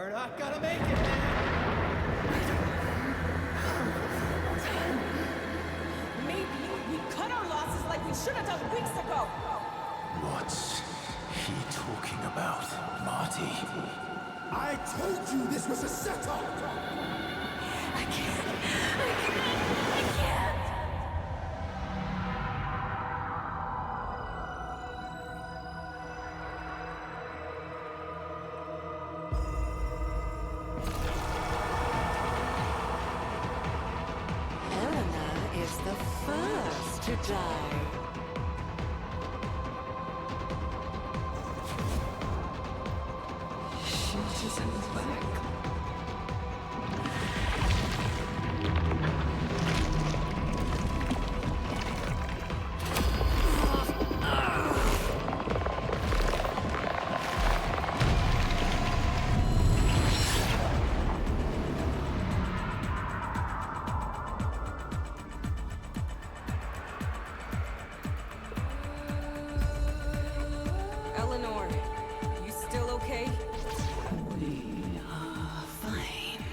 We're not gonna make it, man. Maybe we cut our losses like we should have done weeks ago. What's he talking about, Marty? I told you this was a setup! I can't. Helena is the first to die. She isn't back. Eleanor, you still okay? We are fine.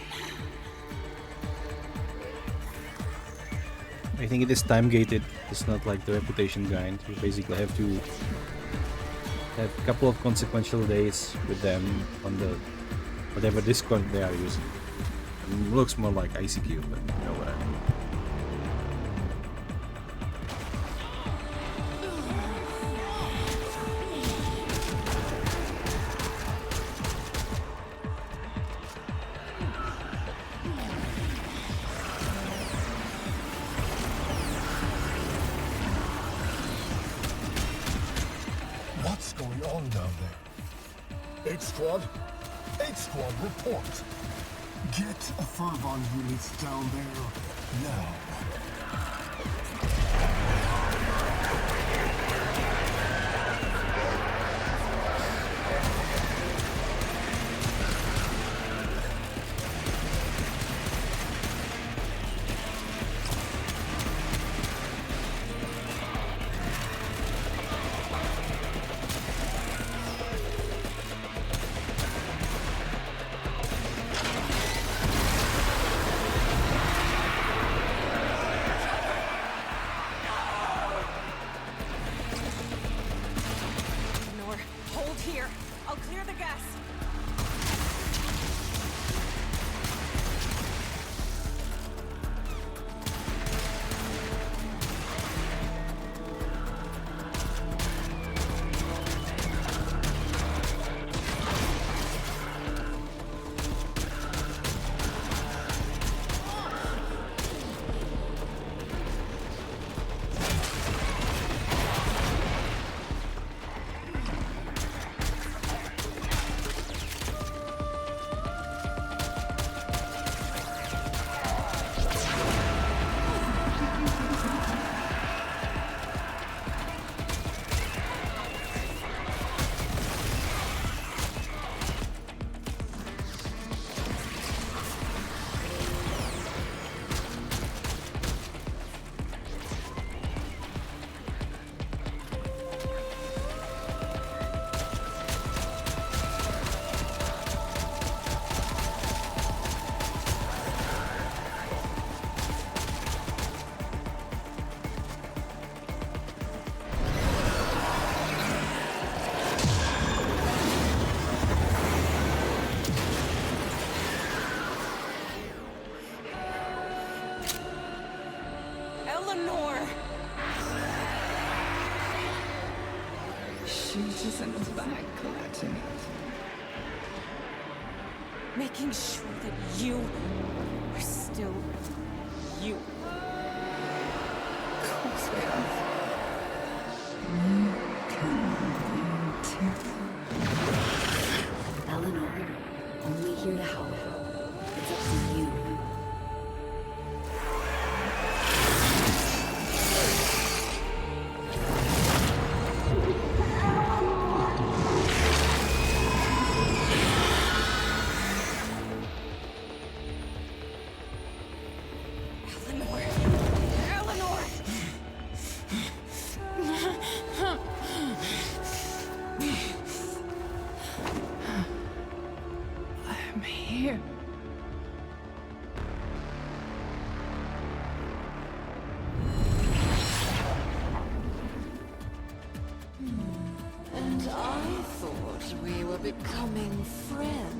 I think it is time gated. It's not like the reputation grind. You basically have to have a couple of consequential days with them on the whatever Discord they are using. It looks more like ICQ, but you know what I mean. What's going on down there? 8 Squad? 8 Squad, report! Get a Fervon unit down there now. Eleanor, hold here. I'll clear the gas. Eleanor! She isn't back, Latin. Making sure that you are still you. Of course we are. You can too. Eleanor, only here to help. It's up to you. Eleanor. we were becoming friends.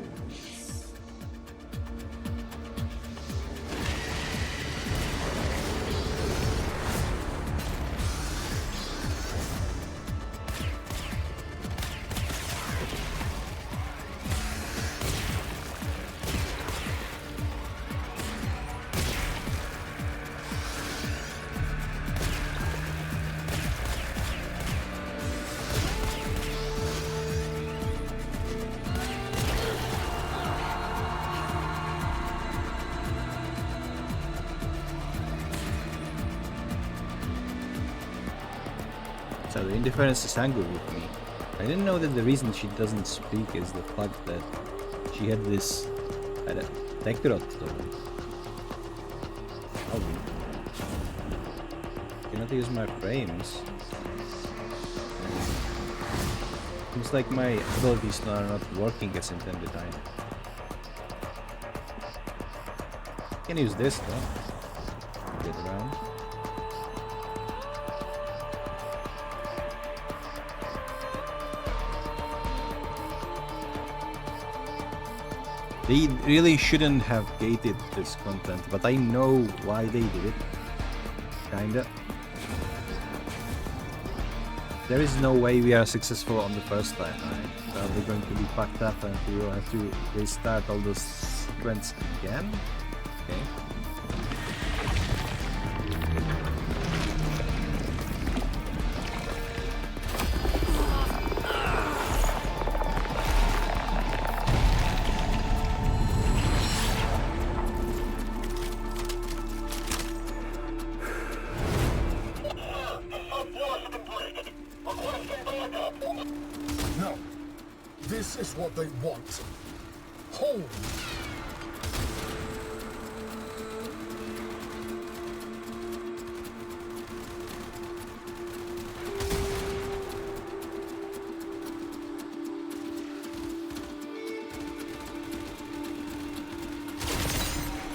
So the indifference is angry with me. I didn't know that the reason she doesn't speak is the fact that she had this Tekrot. Oh, cannot use my frames. Seems like my abilities are not working as intended. I can use this though. Get around. They really shouldn't have gated this content, but I know why they did it. Kinda. There is no way we are successful on the first time, right? So we're going to be fucked up and we will have to restart all those sequence again? Okay. No. This is what they want. Hold.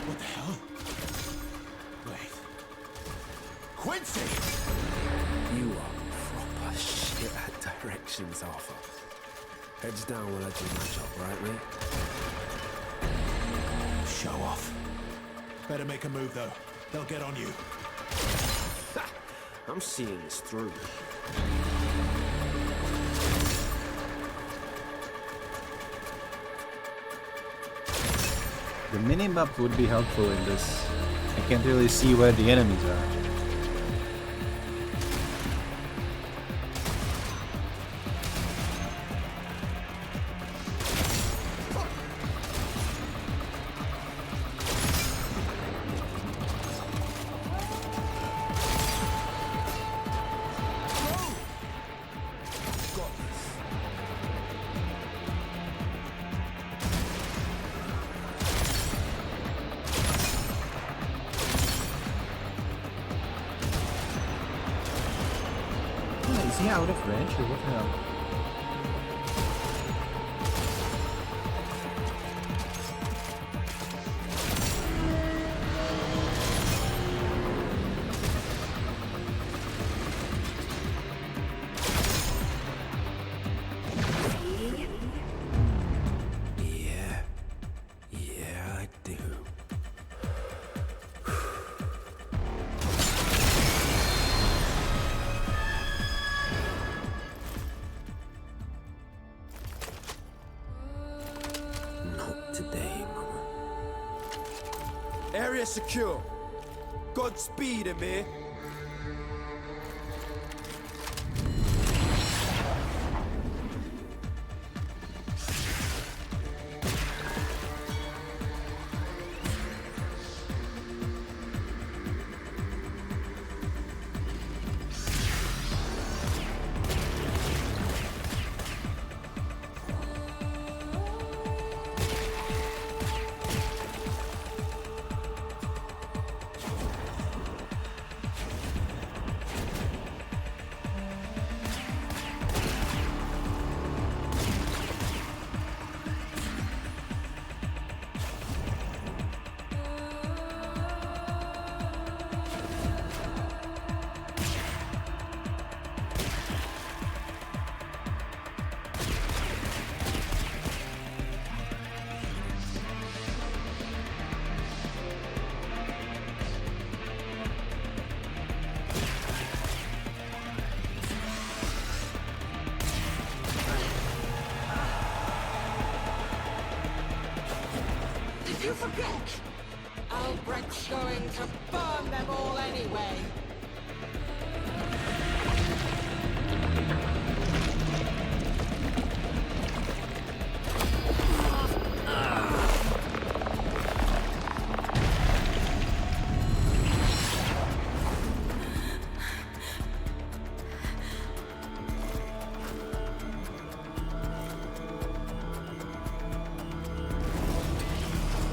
What the hell? Wait. Quincy! You are proper shit at directions, Arthur. Heads down when I do my job, right, mate? Show off. Better make a move, though. They'll get on you. I'm seeing this through. The minimap would be helpful in this. I can't really see where the enemies are. Is he out of range or what the hell? Yeah, I do. Not today, Mama. Area secure. Godspeed, Amir. you forget? Albrecht's going to burn them all anyway.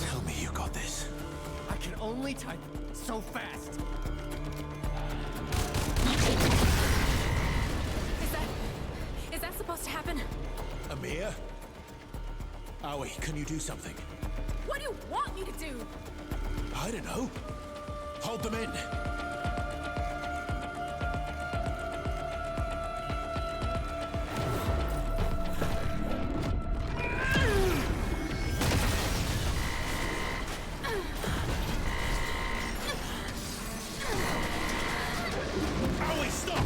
Tell me you got this. I can only type so fast. Is that supposed to happen? Amir? Aoi, can you do something? What do you want me to do? I don't know. Hold them in. Aoi, stop!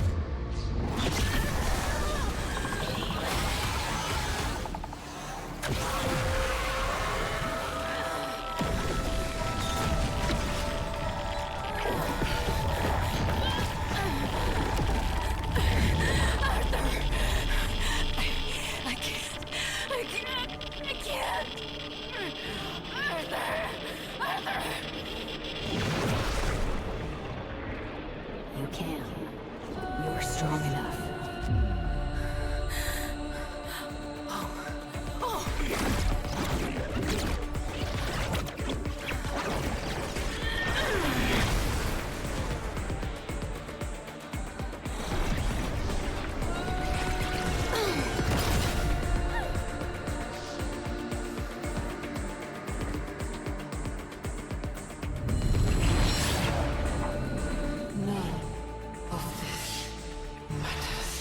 I can't. Arthur. You can. You're strong enough. None of this matters.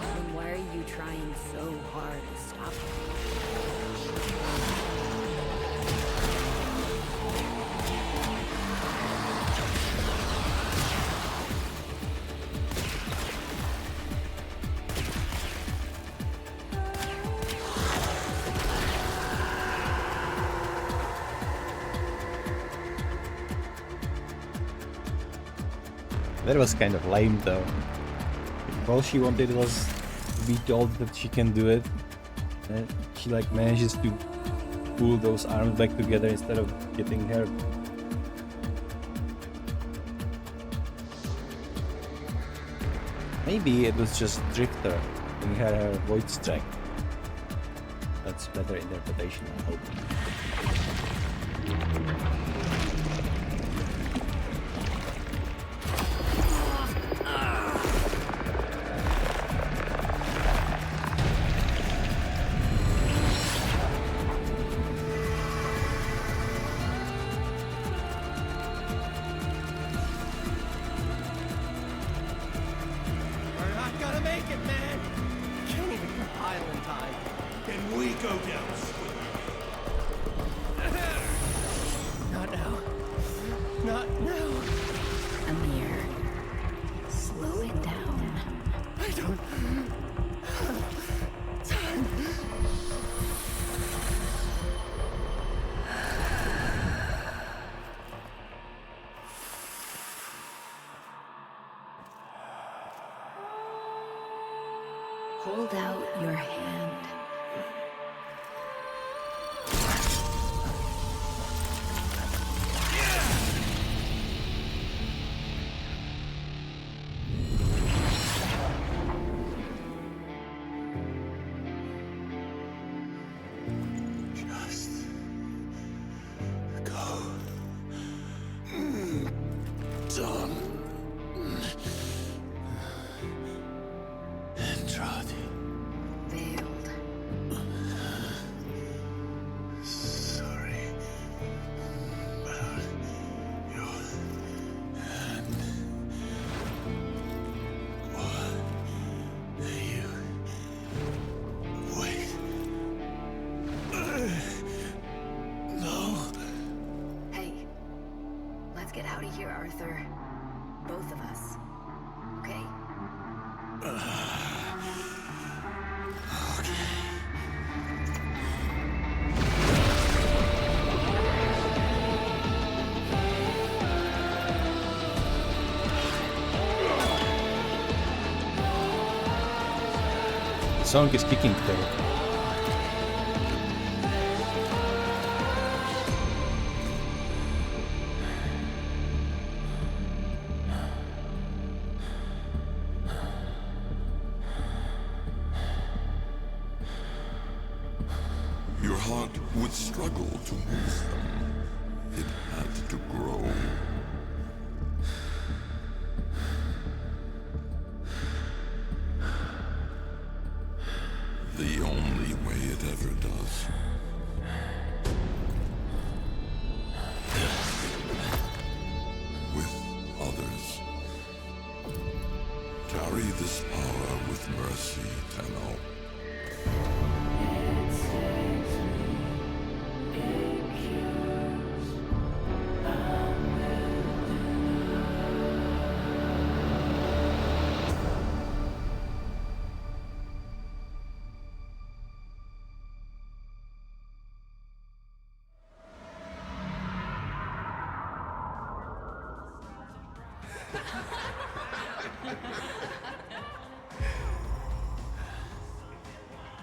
Then why are you trying so hard to stop him? That was kind of lame though. All she wanted was to be told that she can do it. And she like manages to pull those arms back together instead of getting hurt. Maybe it was just Drifter giving her her void strike. That's better interpretation, I hope. We're not gonna make it, man. Can't even compile in time. Then we go down Not now. Not now. Amir, slow it down. I don't have time. Hold out your hand. Just go. Done. Andrade. Veiled. Sorry about your hand. What you wait? No. Hey, let's get out of here, Arthur. Both of us. Okay? Okay. song is kicking though. Your heart would struggle to miss them. It had to grow. The only way it ever does. With others. Carry this power with mercy, Tenno.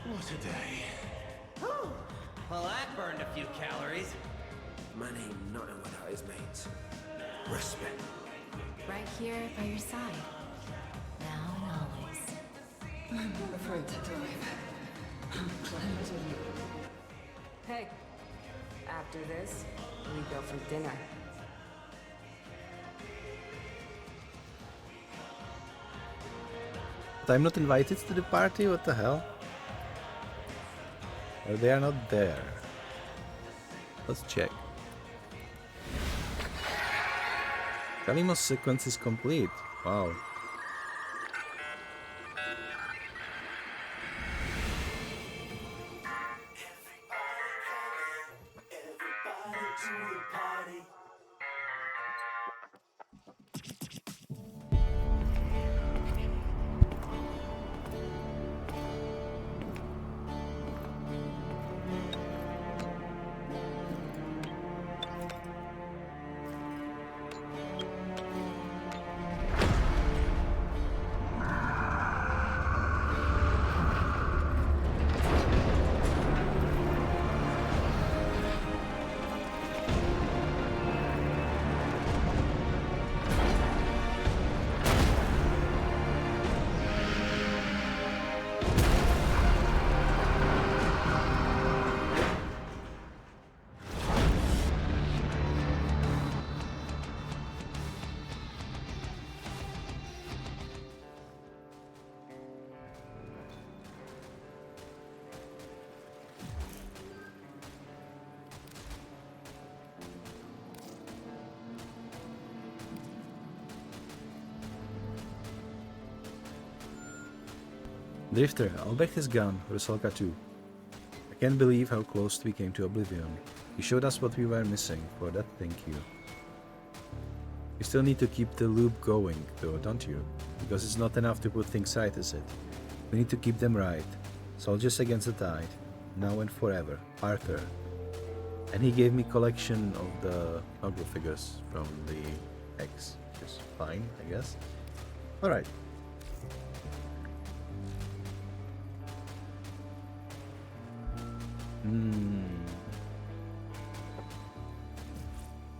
What a day. Well, that burned a few calories. Man ain't nothing without his mates. Respect. Right here by your side. Now and always. I'm afraid to drive. Hey, after this, we go for dinner. But I'm not invited to the party, what the hell? Or they are not there. Let's check. Kalymos sequence is complete. Wow. Drifter, Albrecht is gone, Rusalka too. I can't believe how close we came to oblivion. He showed us what we were missing, for that thank you. You still need to keep the loop going, though, don't you? Because it's not enough to put things right, is it? We need to keep them right. Soldiers against the tide, now and forever. Arthur. And he gave me collection of the Noggle figures from the X. Which is fine, I guess. Alright.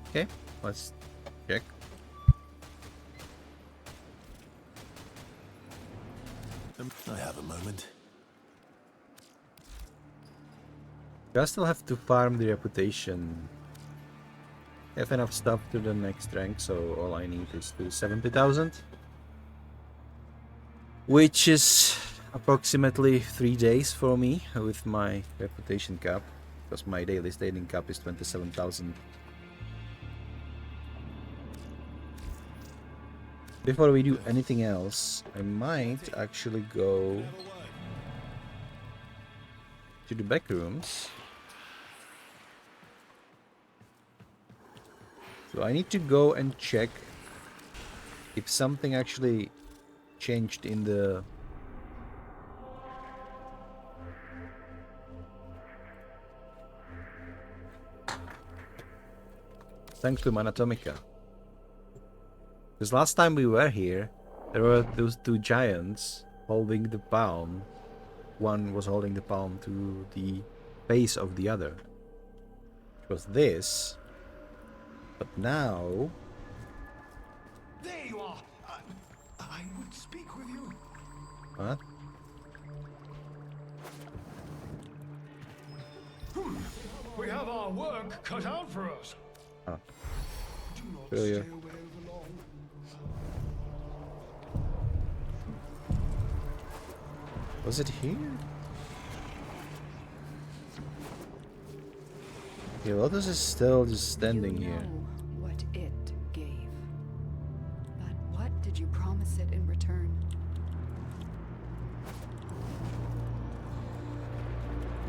Okay, let's check. I have a moment. I still have to farm the reputation. I have enough stuff to the next rank, so all I need is to 70,000. Which is approximately 3 days for me with my reputation cap. Because my daily standing cap is 27,000. Before we do anything else, I might actually go to the back rooms. So I need to go and check if something actually changed in the Sanctum Anatomica. Because last time we were here, there were those two giants holding the palm one was holding the palm to the base of the other. It was this. But now... There you are. I would speak with you. What? We have our work cut out for us. Oh. Do not Failure. stay away over long. Was it here? Yeah, Lotus is still just standing You know here. what it gave. But what did you promise it in return?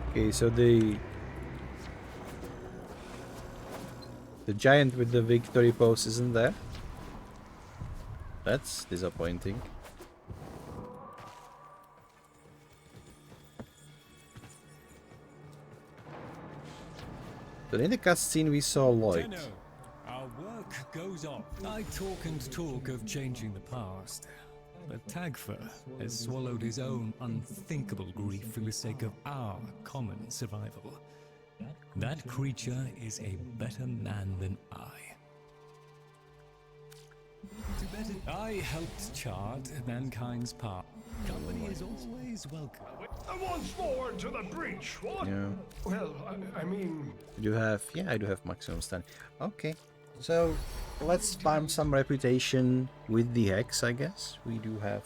Okay, so the giant with the victory pose isn't there. That's disappointing. But in the cutscene we saw Lloyd. Tenno, our work goes on. I talk and talk of changing the past. But Tagfer has swallowed his own unthinkable grief for the sake of our common survival. That creature is a better man than I. I helped chart mankind's path. Company is always welcome. Once more into the breach, what? Yeah. Well, I mean... You have, yeah, I do have maximum stun. Okay, so let's farm some reputation with the Hex, I guess. We do have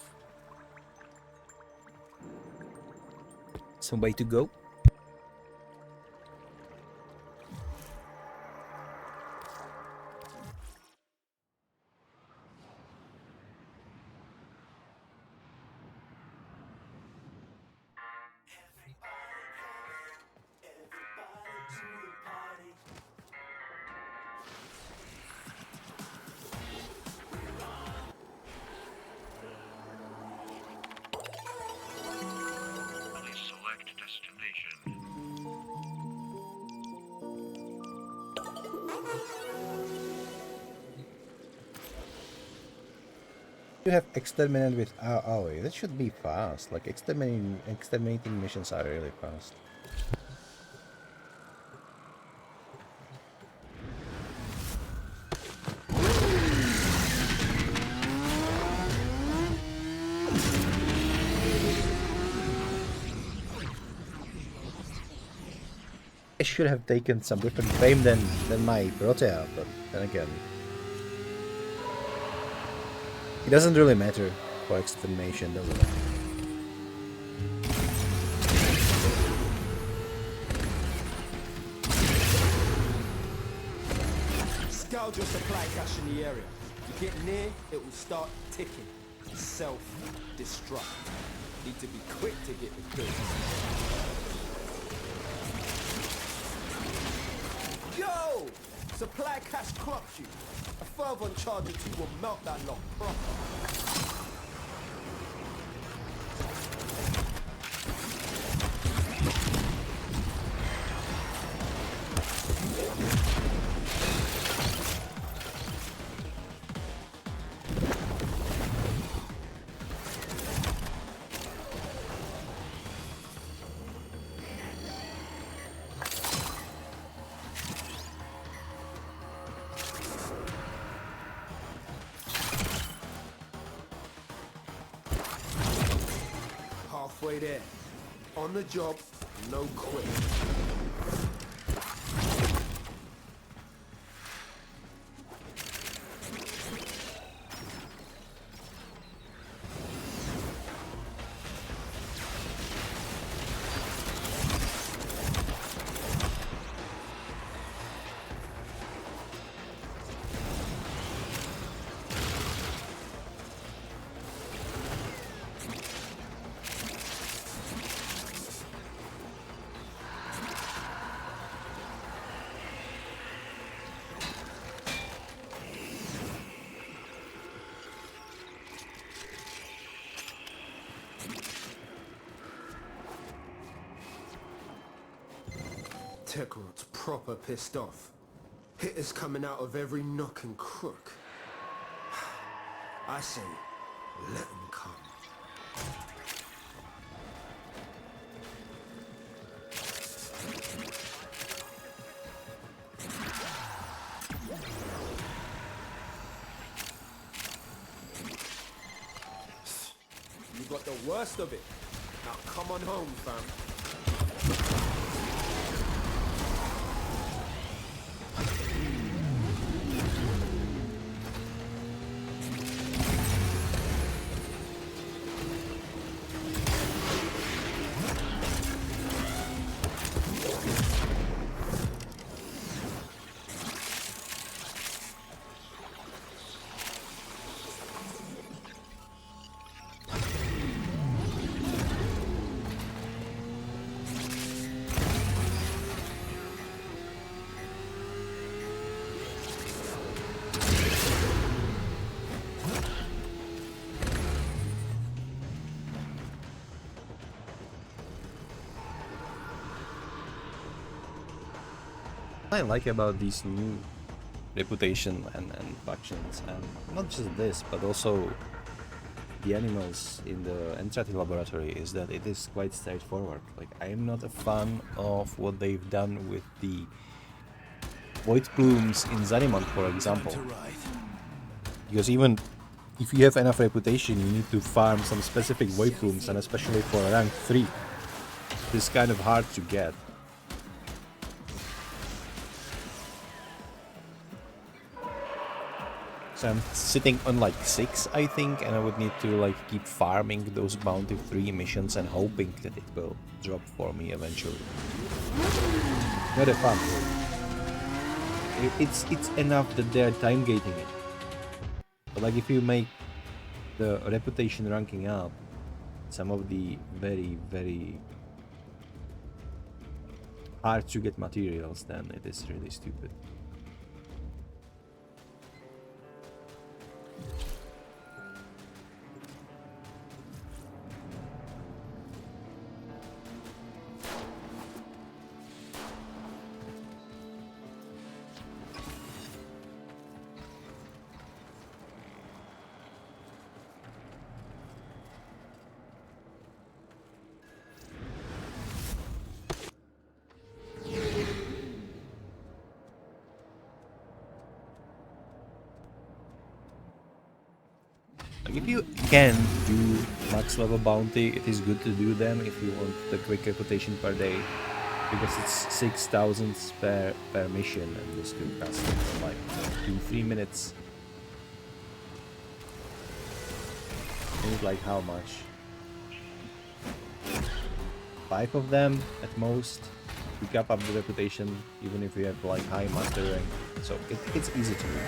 some way to go. Select destination. You have exterminate with AoE. That should be fast. Like exterminating missions are really fast. I should have taken some different frame than my Protea, but then again, it doesn't really matter for extermination, does it? Scourge your supply cache in the area. You get near, it will start ticking. Self-destruct. Need to be quick to get the goods. Yo! Supply cache clocks you. A further charge or two will melt that lock proper. Halfway there. On the job, no quit. Tekrot's proper pissed off. Hitters coming out of every nook and crook. I say, let them come. You got the worst of it. Now come on home, fam. What I like about these new reputation and factions, and not just this, but also the animals in the Entrati laboratory, is that it is quite straightforward. Like, I am not a fan of what they've done with the void plumes in Zarimont, for example. Because even if you have enough reputation, you need to farm some specific void plumes, and especially for rank 3, it's kind of hard to get. So I'm sitting on like 6, I think, and I would need to like keep farming those bounty 3 missions and hoping that it will drop for me eventually. Not a fun. It's enough that they're time gating it. But like if you make the reputation ranking up, some of the very, very hard to get materials, then it is really stupid. If you can do max level bounty, it is good to do them if you want the quick reputation per day, because it's 6,000 per mission, and this could cost like 2-3 minutes. Think like how much? 5 of them at most to cap up the reputation, even if you have like high master rank. So it's easy to do.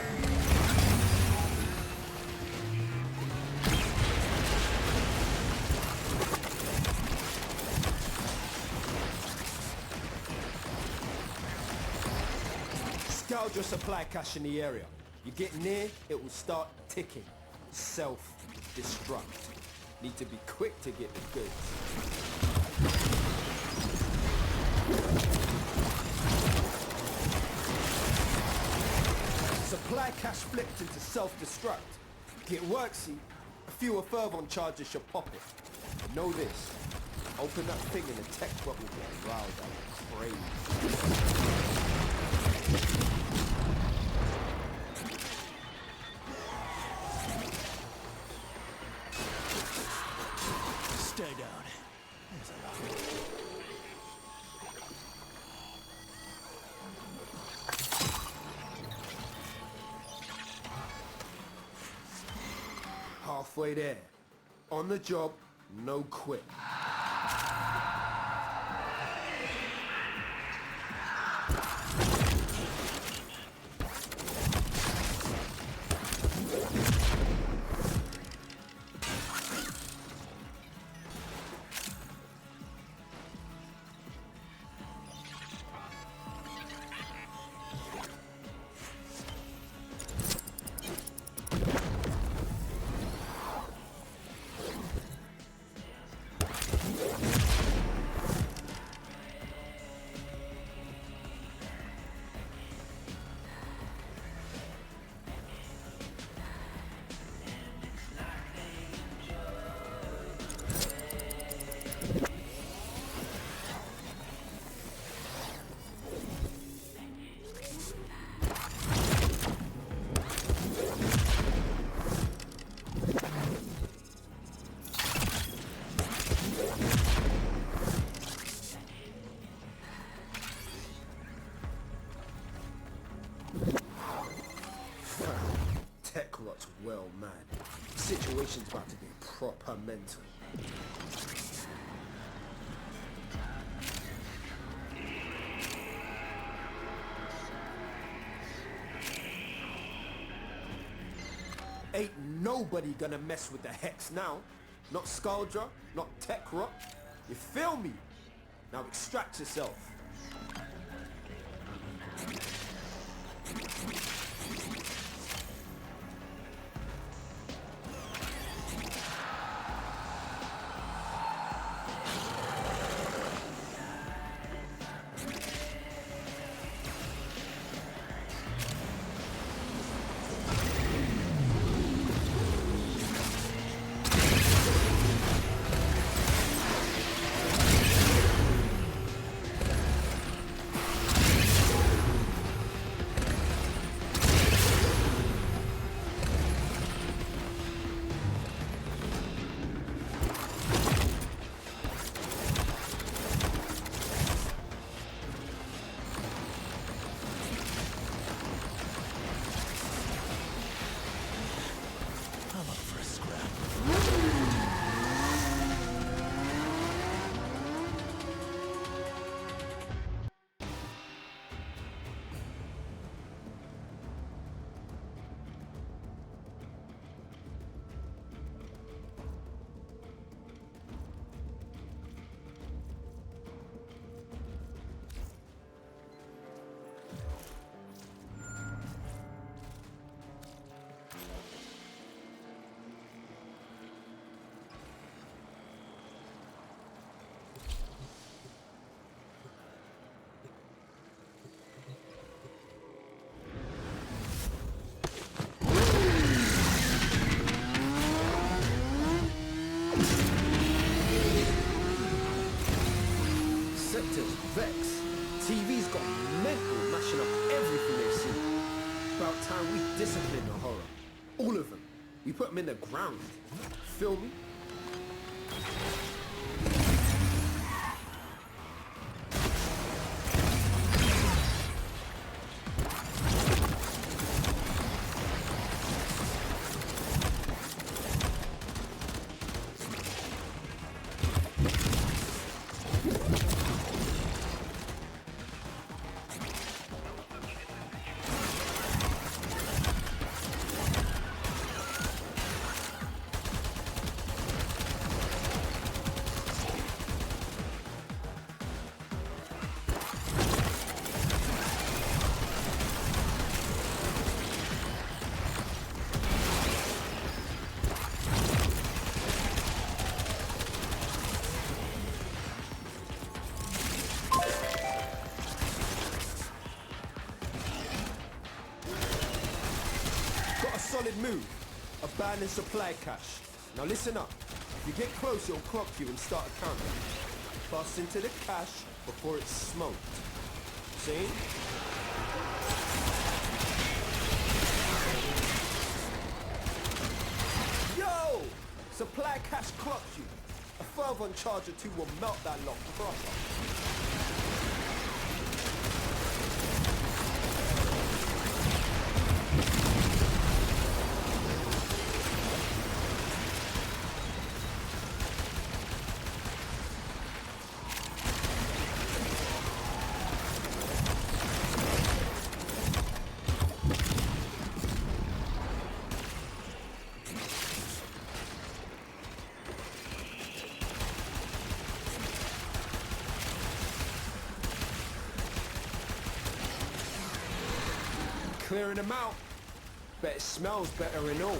Scout your supply cache in the area. You get near, it will start ticking. Self-destruct. Need to be quick to get the goods. Supply cache flipped into self-destruct. Get worksy, a fewer fervon charges should pop it. Know this. Open that thing and the tech bot will get riled up. Crazy. Stay down. There's a lot. Halfway there. On the job, no quit. situation's about to be proper mental. Ain't nobody gonna mess with the Hex now. Not Skuldra, not Tech Rock. You feel me? Now extract yourself. Vex. TV's got mental mashing up everything they see. About time we discipline the horror. All of them. We put them in the ground. Feel me? Solid move. Abandon supply cache. Now listen up. If you get close, it'll clock you and start a counter. Bust into the cache before it's smoked. See? Yo! Supply cache clocked you. A fervent charge or two will melt that lock proper. Clearing them out. Bet it smells better and all.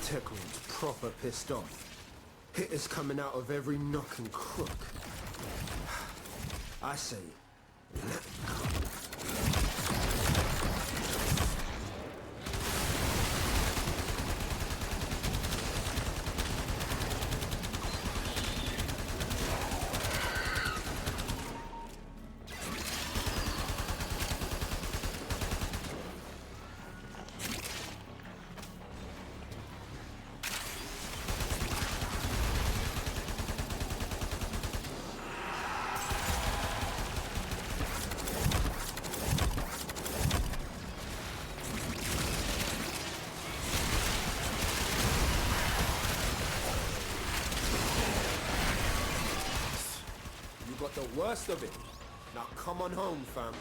Techron's proper pissed off. Hitters coming out of every nook and crook. I say, let it go. got the worst of it. Now come on home, fam.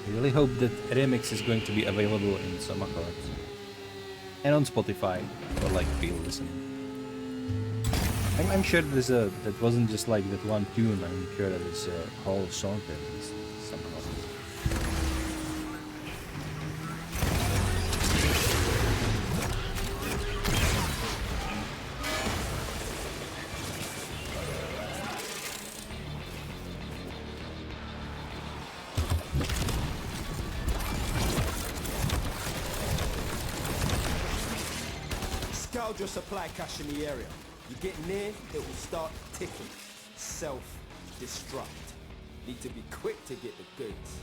I really hope that remix is going to be available in Samakart and on Spotify for like real listening. I'm sure there's a that wasn't just like that one tune. I'm sure that it's a whole song that is somehow. Scourge your supply cache in the area. You get near, it will start ticking. Self-destruct. Need to be quick to get the goods.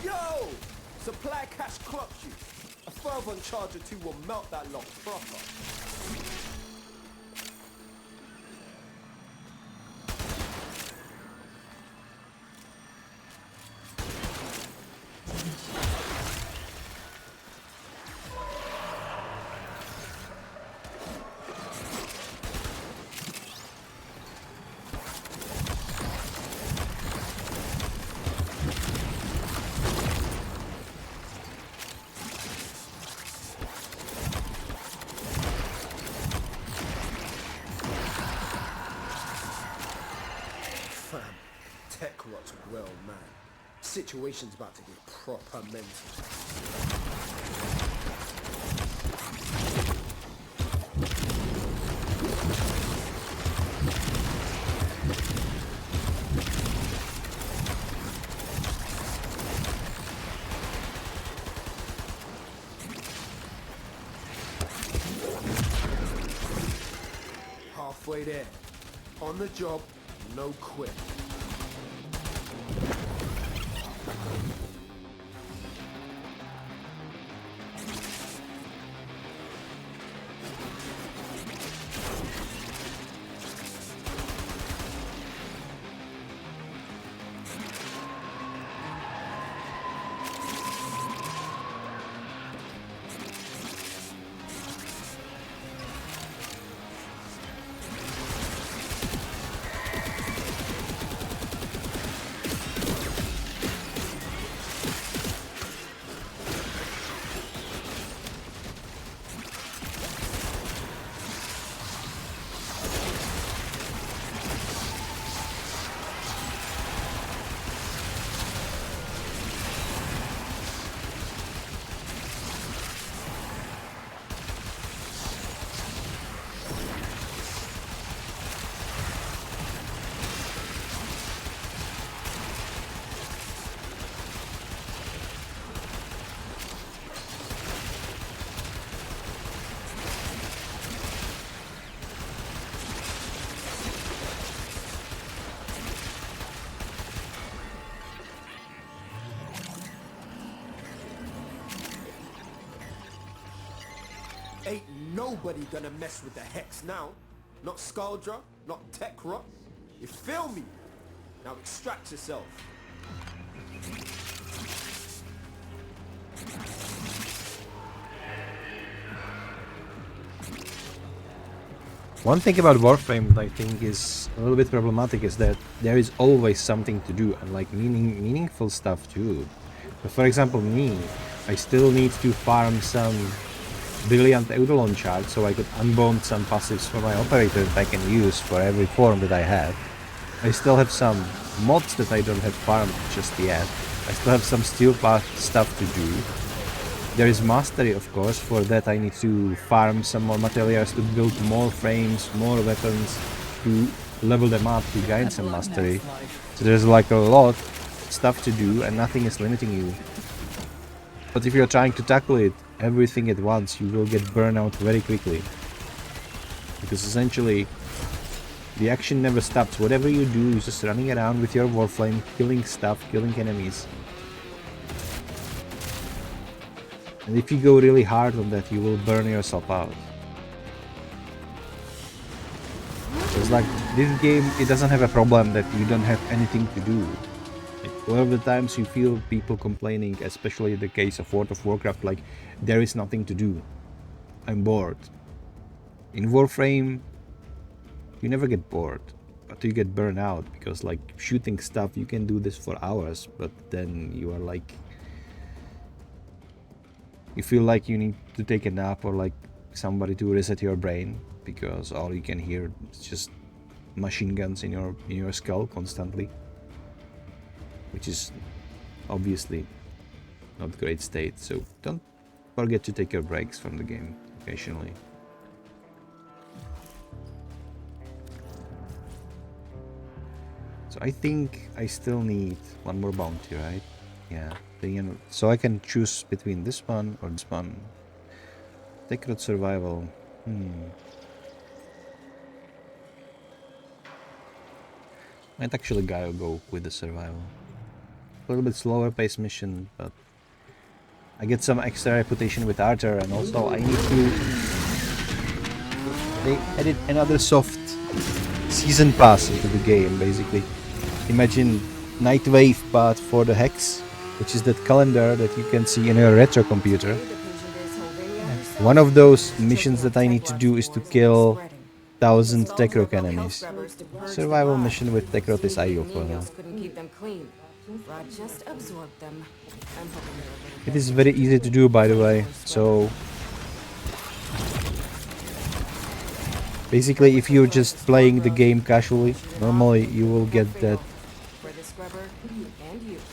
Yo! Supply cache clocked you. A fervent charge or two will melt that lock proper. Tech rot's well, man. Situation's about to get proper mental. Halfway there. On the job, no quit. Ain't nobody gonna mess with the Hex now. Not Scaldra, not Tekrot. You feel me? Now extract yourself. One thing about Warframe that I think is a little bit problematic is that there is always something to do, and like meaningful stuff too. But for example, me, I still need to farm some brilliant Eudolon shards so I could unbond some passives for my operator that I can use for every form that I have. I still have some mods that I don't have farmed just yet. I still have some steel path stuff to do. There is mastery, of course. For that I need to farm some more materials to build more frames, more weapons, to level them up, to gain some mastery. So there's like a lot of stuff to do and nothing is limiting you. But if you're trying to tackle it everything at once, you will get burned out very quickly. Because essentially the action never stops. Whatever you do is just running around with your Warframe, killing stuff, killing enemies. And if you go really hard on that, you will burn yourself out. So it's like, this game, it doesn't have a problem that you don't have anything to do. Like, a lot of the times you feel people complaining, especially in the case of World of Warcraft, like, there is nothing to do. I'm bored. In Warframe, you never get bored, but you get burned out, because like shooting stuff, you can do this for hours, but then you are like, you feel like you need to take a nap or like somebody to reset your brain, because all you can hear is just machine guns in your skull constantly, which is obviously not great state. So don't forget to take your breaks from the game occasionally. So I think I still need one more bounty, right? Yeah. So I can choose between this one or this one. Sacred Survival. Might actually go with the survival. A little bit slower pace mission, but I get some extra reputation with Arthur, and also I need to... They added another soft season pass into the game, basically. Imagine Nightwave, but for the Hex, which is that calendar that you can see in a retro computer. One of those missions that I need to do is to kill 1,000 Tekrok enemies. Survival mission with Tekrok is ideal for that. It is very easy to do, by the way, so basically if you're just playing the game casually, normally you will get that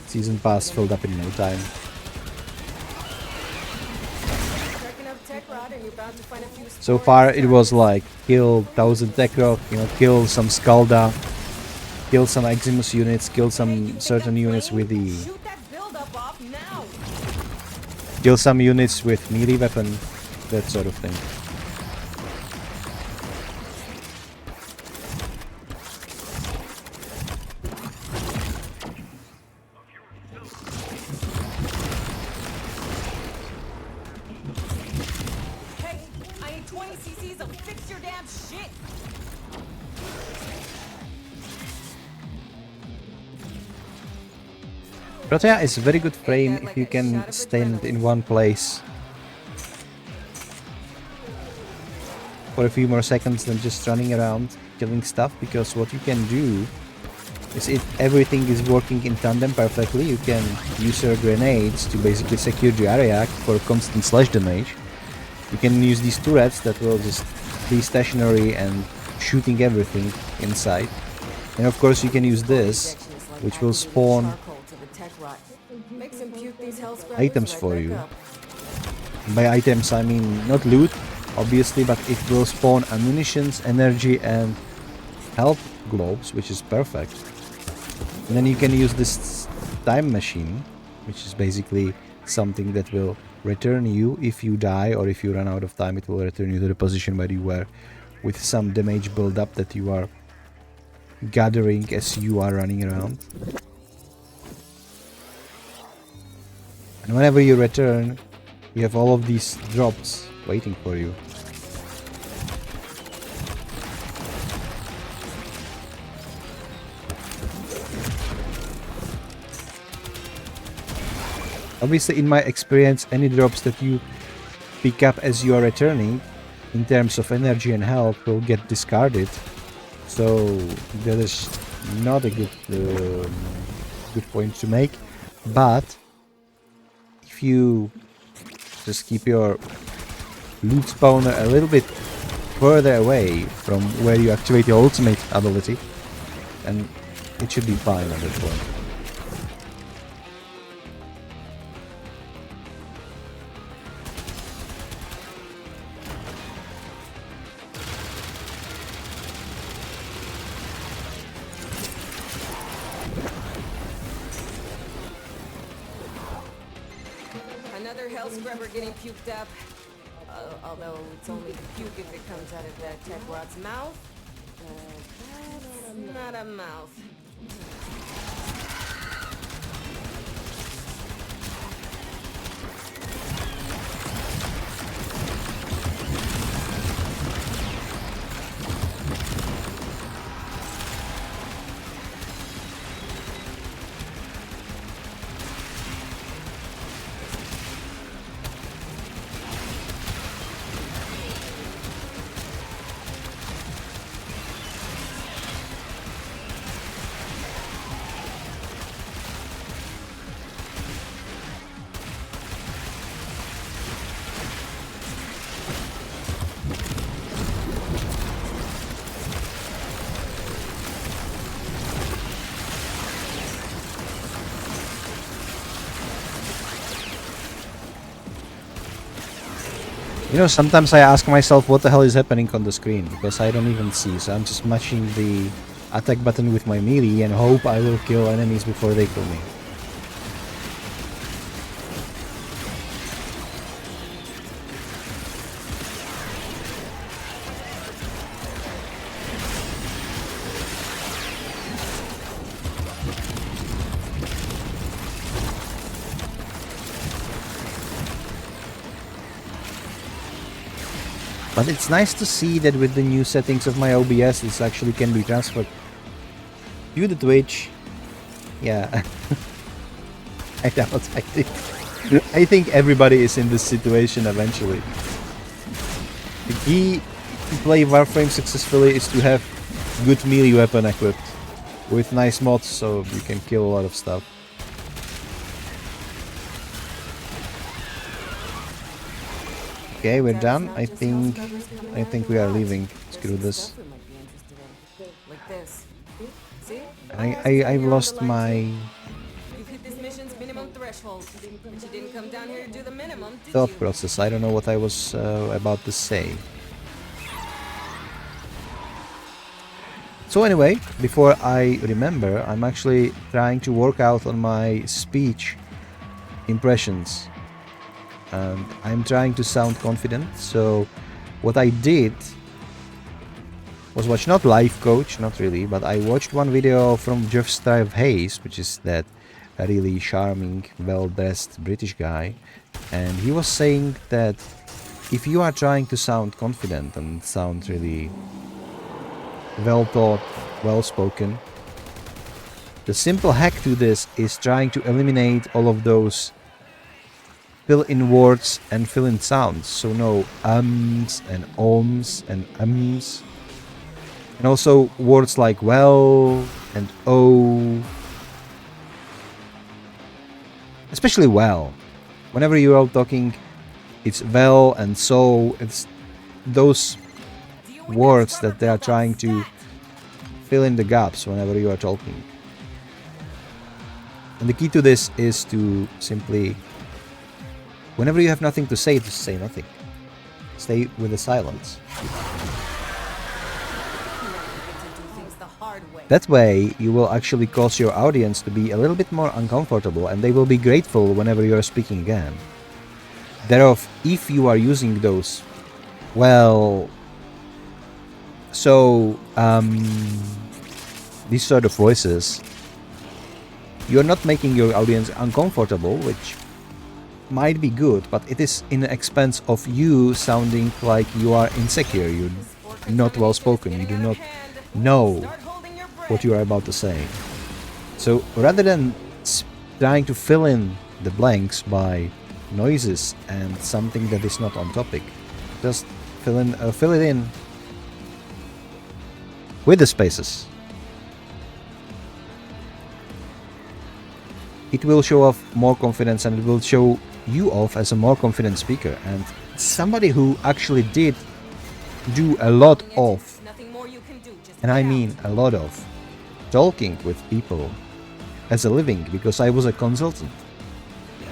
season pass filled up in no time. So far it was like kill 1,000 Tekrok, kill some Skalda, kill some Eximus units, kill some certain units with the... Kill some units with melee weapon, that sort of thing. Protea is a very good frame if you can stand in one place for a few more seconds than just running around killing stuff, because what you can do is, if everything is working in tandem perfectly, you can use your grenades to basically secure the area for constant slash damage. You can use these turrets that will just be stationary and shooting everything inside. And of course you can use this, which will spawn items for you. By items I mean not loot, obviously, but it will spawn ammunitions, energy and health globes, which is perfect. And then you can use this time machine, which is basically something that will return you if you die, or if you run out of time, it will return you to the position where you were, with some damage build up that you are gathering as you are running around. And whenever you return, you have all of these drops waiting for you. Obviously, in my experience, any drops that you pick up as you are returning, in terms of energy and health, will get discarded. So that is not a good point to make. But if you just keep your loot spawner a little bit further away from where you activate your ultimate ability, and it should be fine at that point. Another hell scrubber getting puked up. Although it's only puke if it comes out of that tech rod's mouth. That's not a mouth. You know, sometimes I ask myself what the hell is happening on the screen, because I don't even see, so I'm just mashing the attack button with my melee and hope I will kill enemies before they kill me. But it's nice to see that with the new settings of my OBS, this actually can be transferred to the Twitch. Yeah. I think everybody is in this situation eventually. The key to play Warframe successfully is to have good melee weapon equipped with nice mods, so you can kill a lot of stuff. Okay, we're done. I think we are leaving. Screw this. I've lost my thought process. I don't know what I was about to say. So anyway, before I remember, I'm actually trying to work out on my speech impressions. And I'm trying to sound confident, so what I did was watch not Life Coach, not really, but I watched one video from Jeff Strive Hayes, which is that really charming, well-dressed British guy, and he was saying that if you are trying to sound confident and sound really well-thought, well-spoken, the simple hack to this is trying to eliminate all of those fill-in words and fill-in sounds, so no ums and ohms and ums, and also words like well and oh, especially well. Whenever you are talking, it's well and so. It's those words that they are trying to fill in the gaps whenever you are talking. And the key to this is to simply, whenever you have nothing to say, just say nothing. Stay with the silence. That way, you will actually cause your audience to be a little bit more uncomfortable, and they will be grateful whenever you are speaking again. Thereof, if you are using those, well, so, these sort of voices, you're not making your audience uncomfortable, which might be good, but it is in the expense of you sounding like you are insecure, you're not well spoken, you do not know what you are about to say. So rather than trying to fill in the blanks by noises and something that is not on topic, just fill it in with the spaces. It will show off more confidence, and it will show you off as a more confident speaker, and somebody who actually did do a lot of, and I mean a lot of, talking with people as a living, because I was a consultant.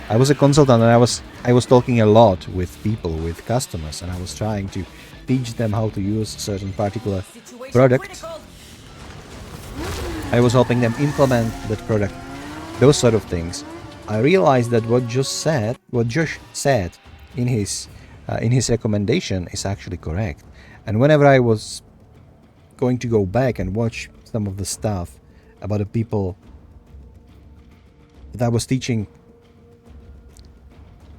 I was a consultant, and I was talking a lot with people, with customers, and I was trying to teach them how to use a certain particular product. I was helping them implement that product, those sort of things. I realized that what Josh said in his recommendation is actually correct. And whenever I was going to go back and watch some of the stuff about the people that I was teaching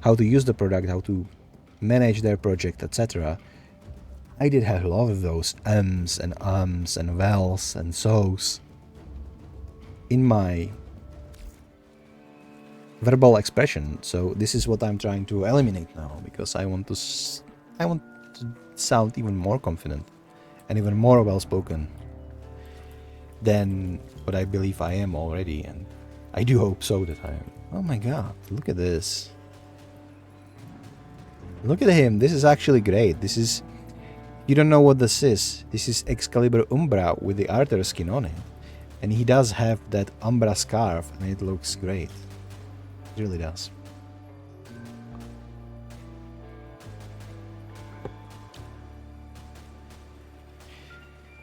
how to use the product, how to manage their project, etc., I did have a lot of those ums and wells and so's in my verbal expression. So this is what I'm trying to eliminate now, because I want to sound even more confident and even more well spoken than what I believe I am already, and I do hope so that I am. Oh my god, look at this. Look at him. This is actually great. This is, you don't know what this is. This is Excalibur Umbra with the Arthur skin on it. And he does have that Umbra scarf, and it looks great. It really does.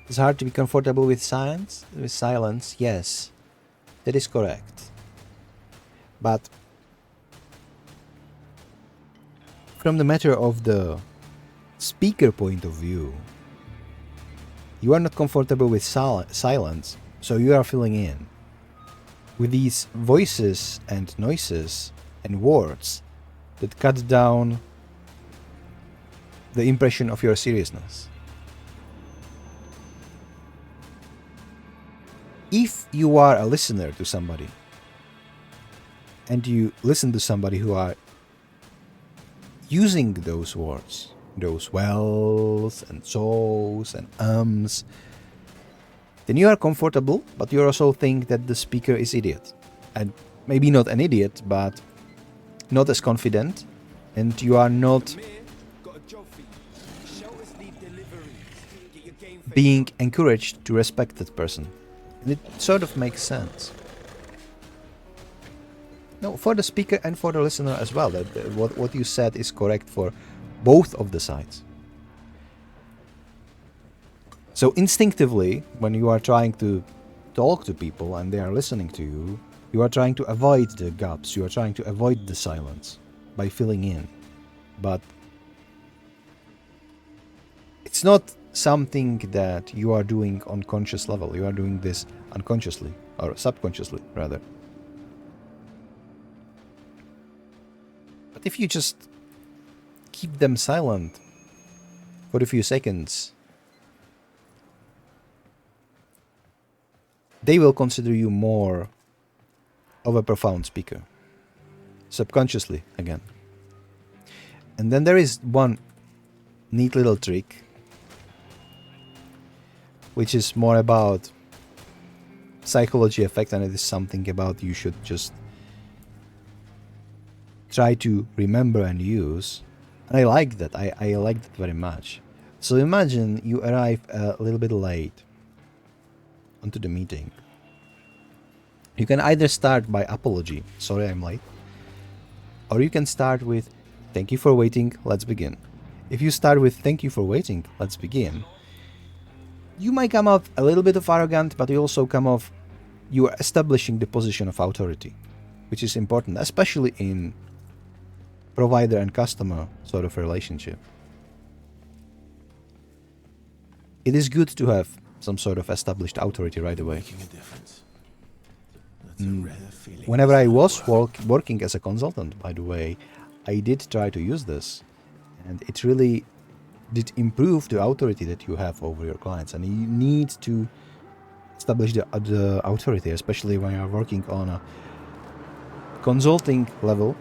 It's hard to be comfortable with silence. Yes, that is correct. But from the matter of the speaker point of view, you are not comfortable with silence, so you are filling in with these voices and noises and words that cut down the impression of your seriousness. If you are a listener to somebody, and you listen to somebody who are using those words, those wells and so's and ums, then you are comfortable, but you also think that the speaker is idiot. And maybe not an idiot, but not as confident, and you are not being encouraged to respect that person. And it sort of makes sense. No, for the speaker and for the listener as well, that what you said is correct for both of the sides. So instinctively, when you are trying to talk to people and they are listening to you, you are trying to avoid the gaps, you are trying to avoid the silence by filling in. But it's not something that you are doing on conscious level. You are doing this unconsciously, or subconsciously rather. But if you just keep them silent for a few seconds, they will consider you more of a profound speaker. Subconsciously, again. And then there is one neat little trick, which is more about psychology effect, and it is something about you should just try to remember and use. And I like that. I like that very much. So imagine you arrive a little bit late onto the meeting. You can either start by apology, sorry I'm late, or you can start with thank you for waiting, let's begin. If you start with thank you for waiting, let's begin, you might come off a little bit of arrogant, but you also come off, you are establishing the position of authority, which is important, especially in provider and customer sort of relationship. It is good to have some sort of established authority right away. Whenever I was working as a consultant, by the way, I did try to use this, and it really did improve the authority that you have over your clients. And you need to establish the authority, especially when you're working on a consulting level,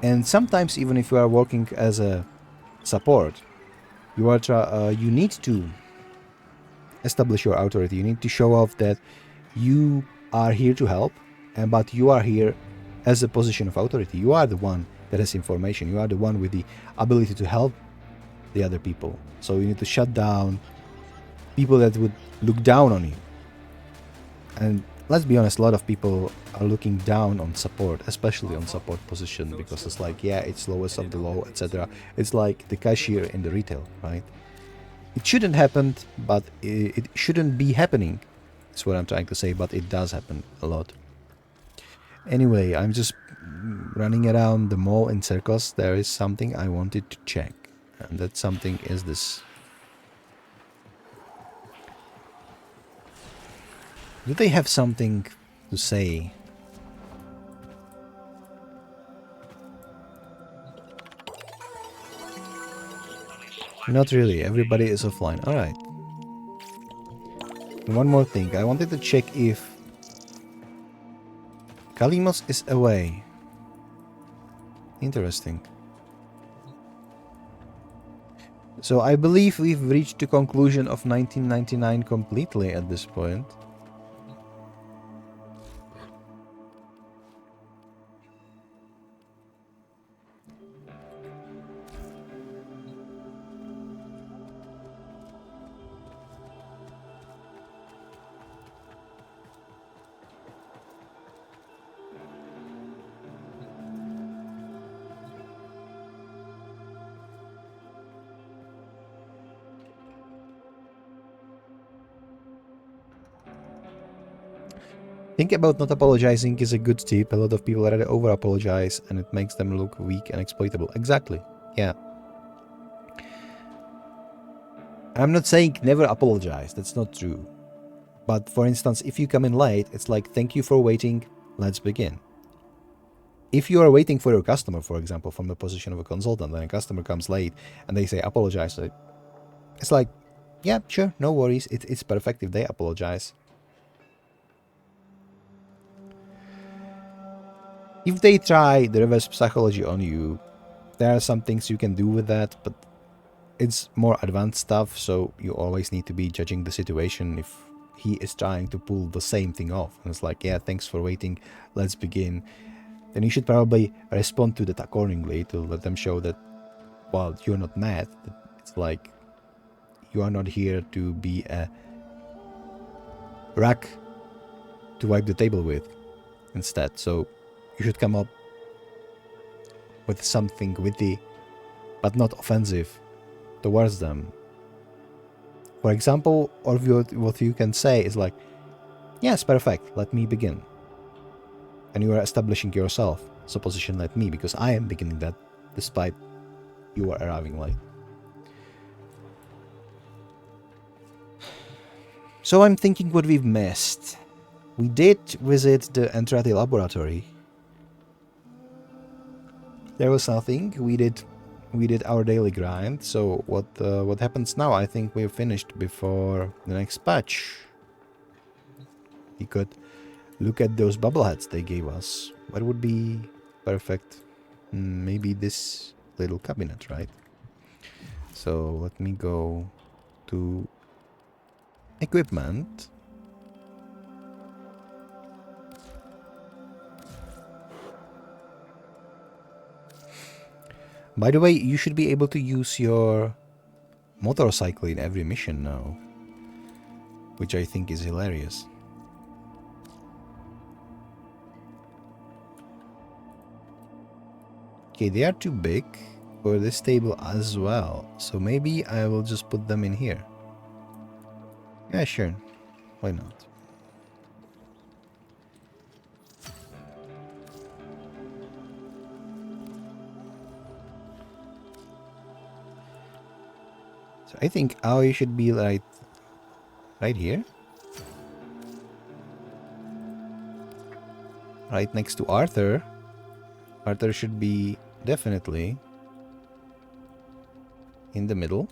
and sometimes even if you are working as a support, you need to establish your authority. You need to show off that you are here to help, but you are here as a position of authority. You are the one that has information. You are the one with the ability to help the other people. So you need to shut down people that would look down on you. And let's be honest, a lot of people are looking down on support, especially on support position, because it's like, yeah, it's lowest of the low, etc. It's like the cashier in the retail, right? It shouldn't happen, but it shouldn't be happening. That's what I'm trying to say, but it does happen a lot. Anyway, I'm just running around the mall in circles. There is something I wanted to check, and that something is this. Do they have something to say? Not really, everybody is offline. Alright. One more thing, I wanted to check if Kalymos is away. Interesting. So I believe we've reached the conclusion of 1999 completely at this point. Think about not apologizing is a good tip. A lot of people already over apologize and it makes them look weak and exploitable. Exactly. Yeah. I'm not saying never apologize. That's not true. But for instance, if you come in late, it's like, thank you for waiting. Let's begin. If you are waiting for your customer, for example, from the position of a consultant, and a customer comes late and they say apologize, it's like, yeah, sure, no worries. It's perfect if they apologize. If they try the reverse psychology on you, there are some things you can do with that, but it's more advanced stuff, so you always need to be judging the situation if he is trying to pull the same thing off. And it's like, yeah, thanks for waiting, let's begin. Then you should probably respond to that accordingly to let them show that, well, you're not mad. It's like, you are not here to be a rag to wipe the table with instead. So you should come up with something witty, but not offensive towards them. For example, or what you can say is like, yes, perfect, let me begin. And you are establishing yourself as a position like me, because I am beginning that despite you are arriving late. So I'm thinking what we've missed. We did visit the Entrati laboratory. There was nothing. We did our daily grind. So what happens now? I think we've finished before the next patch. We could look at those bubbleheads they gave us. What would be perfect? Maybe this little cabinet, right? So let me go to equipment. By the way, you should be able to use your motorcycle in every mission now, which I think is hilarious. Okay, they are too big for this table as well, so maybe I will just put them in here. Yeah, sure. Why not? So I think Aoi should be right here. Right next to Arthur. Arthur should be definitely in the middle,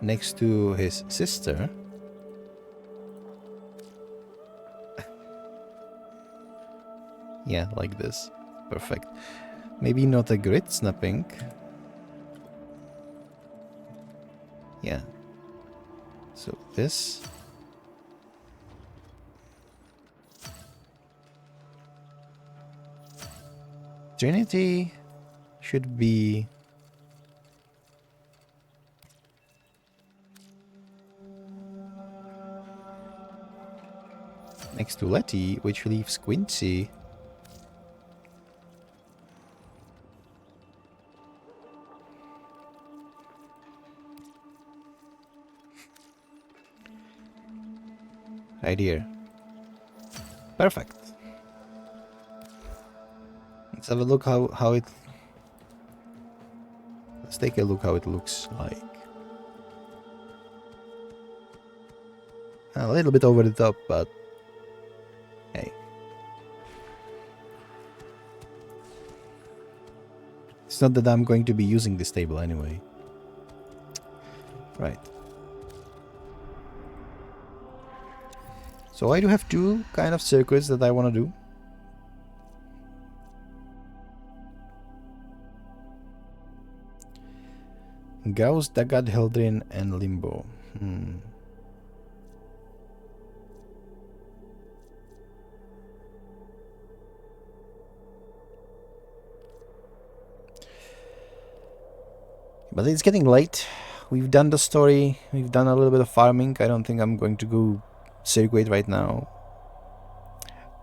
next to his sister. Yeah, like this. Perfect. Maybe not a grid snapping. Yeah. So this. Trinity should be next to Letty, which leaves Quincy. Right here. Perfect. Let's have a look how it... Let's take a look how it looks like. A little bit over the top, but hey. It's not that I'm going to be using this table anyway. Right. So I do have two kind of circuits that I want to do. Gauss, Daggad, Heldrin, and Limbo. But it's getting late. We've done the story. We've done a little bit of farming. I don't think I'm going to go circuit right now.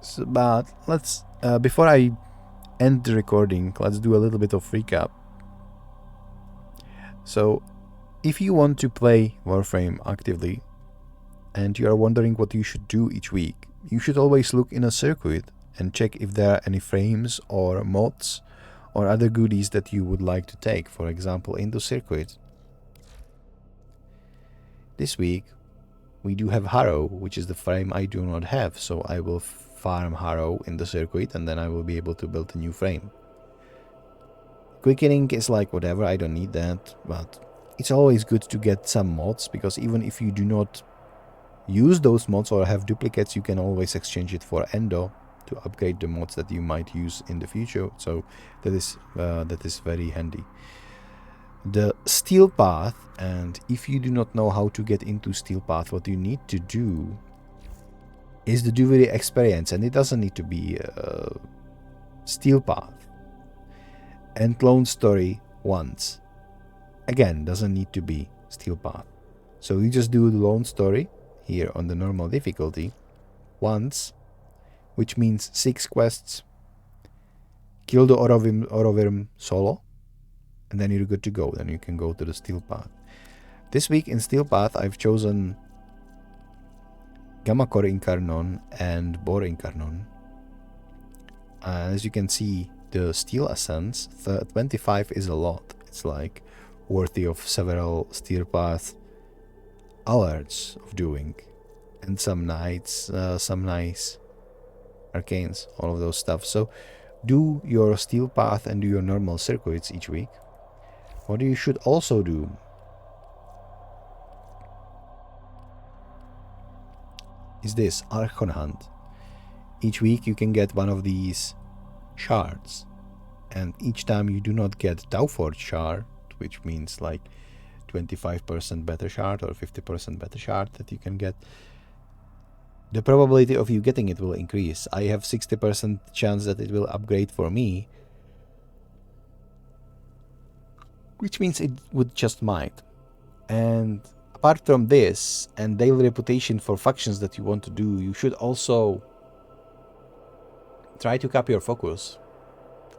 So, but let's, before I end the recording, let's do a little bit of recap. So, if you want to play Warframe actively, and you are wondering what you should do each week, you should always look in a circuit and check if there are any frames or mods or other goodies that you would like to take, for example, into circuit. This week, we do have Harrow, which is the frame I do not have, so I will farm Harrow in the circuit and then I will be able to build a new frame. Quickening is like whatever, I don't need that, but it's always good to get some mods, because even if you do not use those mods or have duplicates, you can always exchange it for Endo to upgrade the mods that you might use in the future, so that is very handy. The Steel Path, and if you do not know how to get into Steel Path, what you need to do is the Duviri experience, and it doesn't need to be Steel Path. And Lone Story once. Again, doesn't need to be Steel Path. So you just do the Lone Story here on the normal difficulty once, which means 6 quests. Kill the Orovirm solo, and then you're good to go. Then you can go to the Steel Path. This week in Steel Path, I've chosen Gamma Core Incarnon and Bor Incarnon. As you can see, the Steel Essence, 25 is a lot. It's like worthy of several Steel Path alerts of doing. And some nights, some nice arcanes, all of those stuff. So do your Steel Path and do your normal circuits each week. What you should also do is this, Archon Hunt. Each week you can get one of these shards, and each time you do not get Dowforge shard, which means like 25% better shard or 50% better shard that you can get, the probability of you getting it will increase. I have 60% chance that it will upgrade for me, which means it would just might. And apart from this and daily reputation for factions that you want to do, you should also try to cap your focus,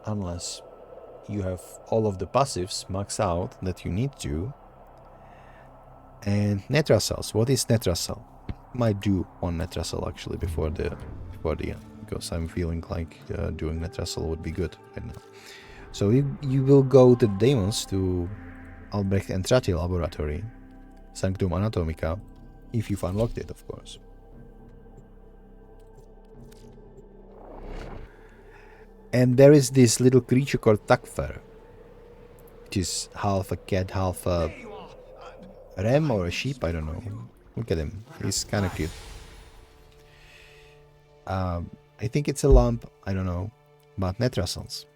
unless you have all of the passives maxed out that you need to. And Netracels. What is Netracel? Might do one Netracel actually before the end, because I'm feeling like doing Netracel would be good right now. So you will go to Demons, to Albrecht and Trati Laboratory, Sanctum Anatomica, if you've unlocked it, of course. And there is this little creature called Takfer, which is half a cat, half a ram or a sheep, I don't know. Look at him, he's kind of cute. I think it's a lump, I don't know, but Netrasels.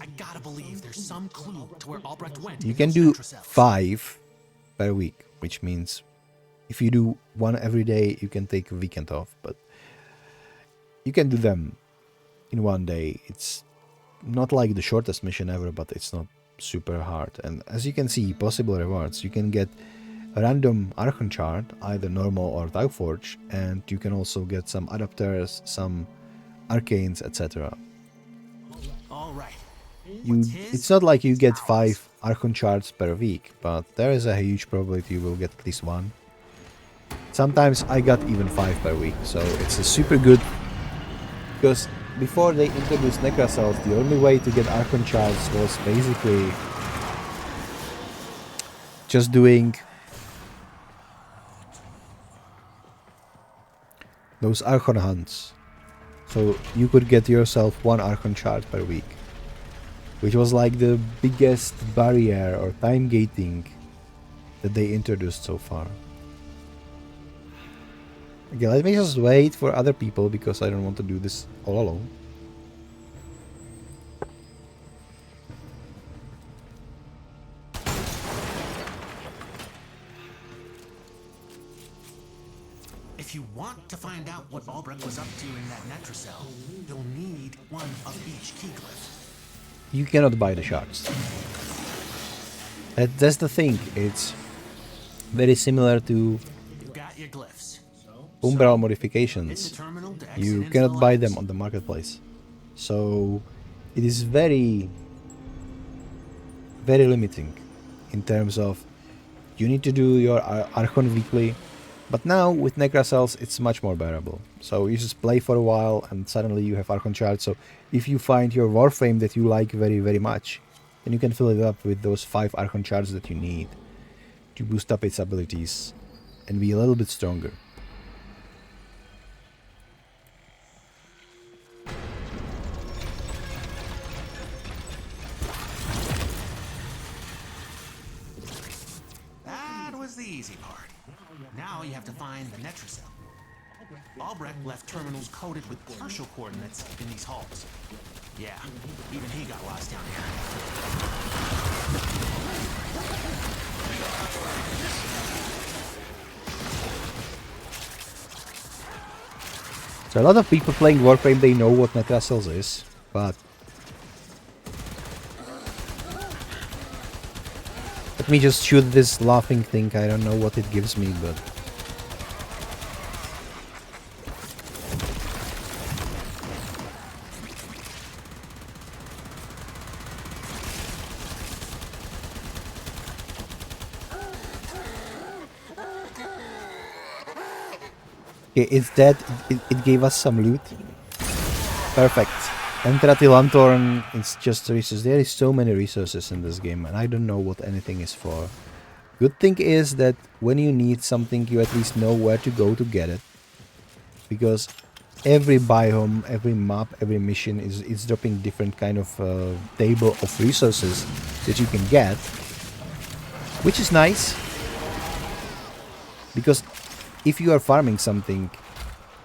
I gotta believe there's some clue to where Albrecht went. You can do 5 per week, which means if you do 1 every day, you can take a weekend off, but you can do them in 1 day. It's not like the shortest mission ever, but it's not super hard. And as you can see, possible rewards, you can get a random Archon chart, either normal or Tauforge, and you can also get some adapters, some arcanes, etc. All right. It's not like you get 5 Archon charts per week, but there is a huge probability you will get at least 1. Sometimes I got even 5 per week, so it's a super good, because before they introduced Necrocels, the only way to get Archon charts was basically just doing those Archon hunts. So you could get yourself 1 Archon chart per week, which was like the biggest barrier or time gating that they introduced so far. Okay, let me just wait for other people because I don't want to do this all alone. If you want to find out what Albrecht was up to in that Netracell, you'll need one of each key glyph. You cannot buy the shards. That's the thing. It's very similar to You got your glyphs. Umbral modifications. You cannot buy them on the marketplace. So it is very, very limiting in terms of you need to do your Archon weekly. But now with Necrocels it's much more bearable. So you just play for a while and suddenly you have Archon charts. So if you find your Warframe that you like very, very much, then you can fill it up with those 5 Archon charts that you need to boost up its abilities and be a little bit stronger. That was the easy part. Now you have to find the Netracell. Albrecht left terminals coded with partial coordinates in these halls. Yeah, even he got lost down here. So a lot of people playing Warframe, they know what Netracels is, but let me just shoot this laughing thing. I don't know what it gives me, but okay, it's dead. It gave us some loot. Perfect. Entrati Lanthorn, it's just resources. There is so many resources in this game and I don't know what anything is for. Good thing is that when you need something you at least know where to go to get it. Because every biome, every map, every mission is dropping different kind of table of resources that you can get. Which is nice. Because if you are farming something,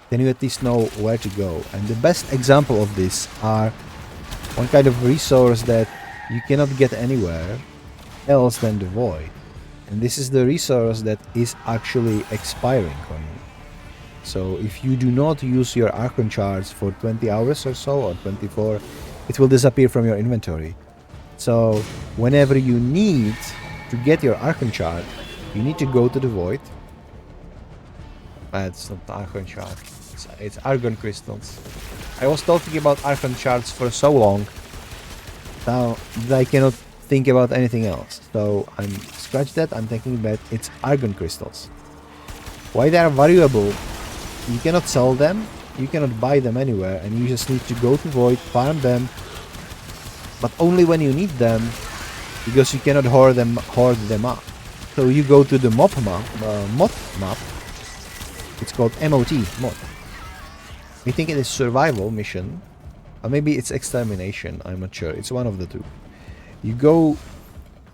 then you at least know where to go. And the best example of this are one kind of resource that you cannot get anywhere else than the Void. And this is the resource that is actually expiring on you. So if you do not use your Archon charts for 20 hours or so, or 24, it will disappear from your inventory. So whenever you need to get your Archon chart, you need to go to the Void. It's not Archon chart. It's Argon crystals. I was talking about Archon charts for so long now that I cannot think about anything else. So I'm scratch that. I'm thinking that it's Argon crystals. Why they are valuable? You cannot sell them. You cannot buy them anywhere, and you just need to go to Void, farm them, but only when you need them, because you cannot hoard them up. So you go to the mob map. It's called MOT, mod. I think it is survival mission. Or maybe it's extermination, I'm not sure. It's one of the two. You go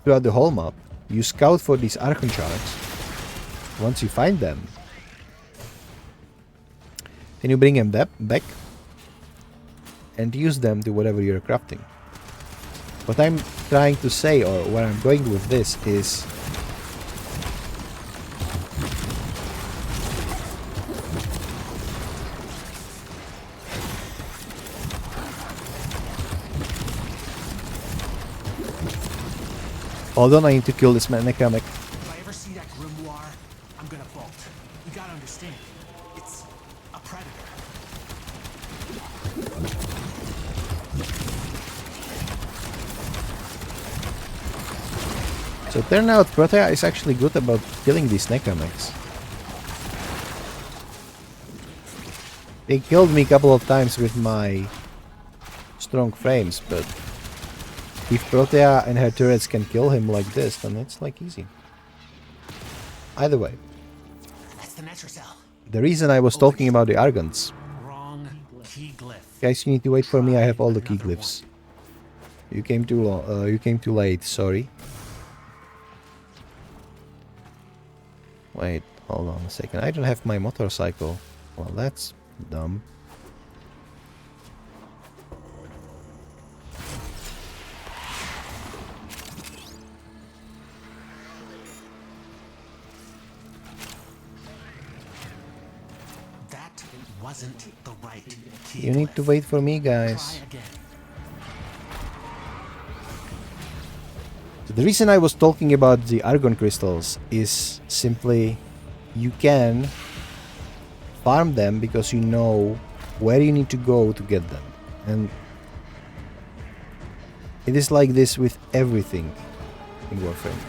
throughout the whole map, you scout for these Archon shards. Once you find them, then you bring them back and use them to whatever you're crafting. What I'm trying to say, or where I'm going with this, is hold on, I need to kill this necromancer. If I ever see that grimoire, I'm gonna bolt. You gotta understand, it's a predator. So turn out Protea is actually good about killing these necromancs. They killed me a couple of times with my strong frames, but if Protea and her turrets can kill him like this, then it's like easy. Either way. That's the Netracell. The reason I was talking about the Argons. Wrong key glyph. Guys, you need to wait for me. I have all the key glyphs. You came too long. You came too late. Sorry. Wait, hold on a second. I don't have my motorcycle. Well, that's dumb. That wasn't the right key You need to wait for me, guys. Try again. The reason I was talking about the Argon crystals is simply you can farm them because you know where you need to go to get them. And it is like this with everything in Warframe.